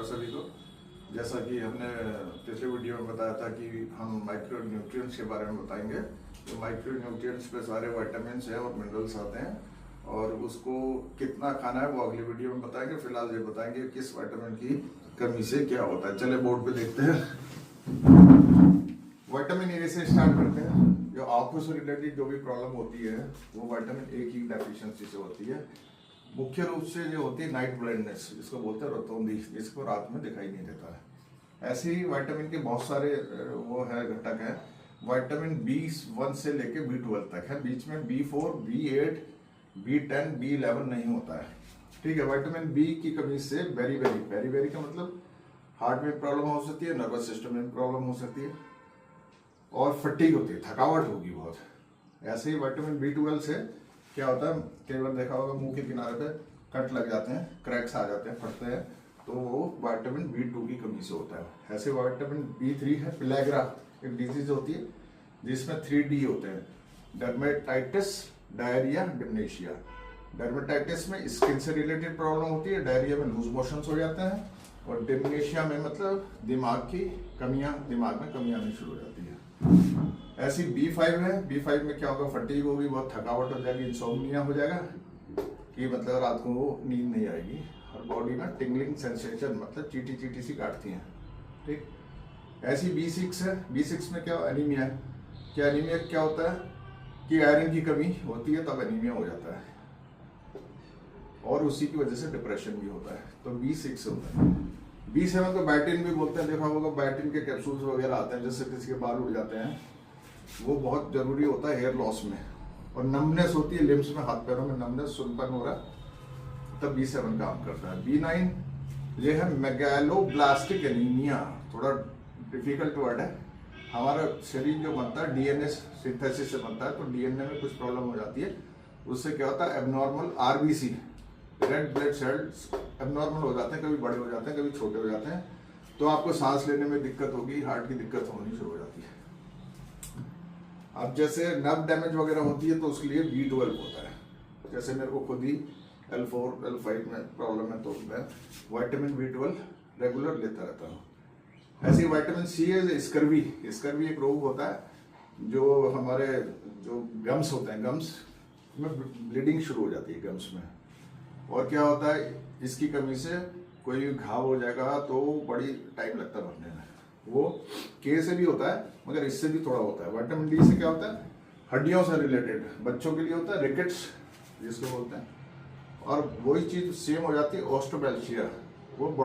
सभी को। जैसा कि हमने पिछले वीडियो में बताया था कि हम माइक्रो न्यूट्रिएंट्स के बारे में बताएंगे। तो माइक्रो न्यूट्रिएंट्स पे सारे विटामिन्स हैं और मिनरल्स आते हैं, और उसको कितना खाना है वो अगली वीडियो में बताएंगे। फिलहाल ये बताएंगे किस विटामिन की कमी से क्या होता है। चले बोर्ड पे देखते हैं। विटामिन ए से स्टार्ट करते हैं। जो आंखों से रिलेटेड जो भी प्रॉब्लम होती है वो विटामिन ए की डेफिशिएंसी से होती है। मुख्य रूप से जो होती है नाइट ब्लाइंडनेस, जिसको बोलते हैं रतौंधी, जिसको रात में दिखाई नहीं देता है। ऐसे ही विटामिन के बहुत सारे वो है घटक है। विटामिन B1 से लेके B12 तक है, बीच में B4, B8, B10, B11 नहीं होता है। ठीक है। विटामिन बी की कमी से बेरी का मतलब हार्ट में प्रॉब्लम हो सकती है, नर्वस सिस्टम में प्रॉब्लम हो सकती है, और फटीग होती है, थकावट होगी बहुत। ऐसे ही विटामिन B12 से क्या होता है, कई बार देखा होगा मुंह के किनारे पे कट लग जाते हैं, क्रैक्स आ जाते हैं, फटते हैं, तो वो विटामिन B2 की कमी से होता है। ऐसे विटामिन B3 है। पिलैग्रा एक डिजीज होती है जिसमें 3D होते हैं, डर्मेटाइटिस, डायरिया, डिमेंशिया। डर्मेटाइटिस में स्किन से रिलेटेड प्रॉब्लम होती है, डायरिया में लूज मोशंस हो जाते हैं, और डिमेंशिया में मतलब दिमाग में कमियां आनी शुरू हो जाती है। ऐसी B5 है। B5 में क्या होगा, फटीग होगी, बहुत थकावट हो जाएगी, इंसोम्निया हो जाएगा कि मतलब रात को नींद नहीं आएगी, और बॉडी में टिंगलिंग सेंसेशन मतलब चीटी सी काटती हैं। ठीक। ऐसी B6 है। B6 में क्या एनीमिया है। क्या एनीमिया क्या होता है कि आयरन की कमी होती है, तब एनीमिया हो जाता है, और उसी की वजह से डिप्रेशन भी होता है। तो B6 होता है। B7 को बैटिन भी बोलते हैं, देखा होगा बैटिन के कैप्सूल्स वगैरह आते हैं, जिससे किसी के बाल उड़ जाते हैं, वो बहुत जरूरी होता है हेयर लॉस में। और नमनेस होती है लिम्स में, हाथ पैरों में नमनेस, सुनपन हो रहा, तब B7 काम करता है। B9 ये है मेगालोब्लास्टिक एनीमिया। थोड़ा डिफिकल्ट वर्ड है। हमारा शरीर जो बनता है डीएनए सिंथेसिस से बनता है, तो डीएनए में कुछ प्रॉब्लम हो जाती है। उससे क्या होता है, abnormal RBC, red blood cells abnormal हो जाते हैं, कभी बड़े हो जाते हैं, कभी छोटे हो जाते हैं, तो आपको सांस लेने में दिक्कत होगी, हार्ट की दिक्कत होनी शुरू हो जाती है। अब जैसे नर्व डैमेज वगैरह होती है तो उसके लिए B12 होता है। जैसे मेरे को खुद ही L4, L5 में प्रॉब्लम है, तो मैं विटामिन B12 रेगुलर लेता रहता हूँ। ऐसे विटामिन C है। स्कर्वी एक रोग होता है जो हमारे जो गम्स होते हैं, गम्स में ब्लीडिंग शुरू हो जाती है गम्स में। और क्या होता है, इसकी कमी से कोई घाव हो जाएगा तो बड़ी टाइम लगता है भरने में। वो K से भी होता है, मगर इससे भी थोड़ा होता है। विटामिन D से क्या होता है, हड्डियों से रिलेटेड, बच्चों के लिए होता है रिकेट्स जिसको बोलते हैं, और वही चीज सेम हो जाती है ऑस्टियोपेल्शिया। वो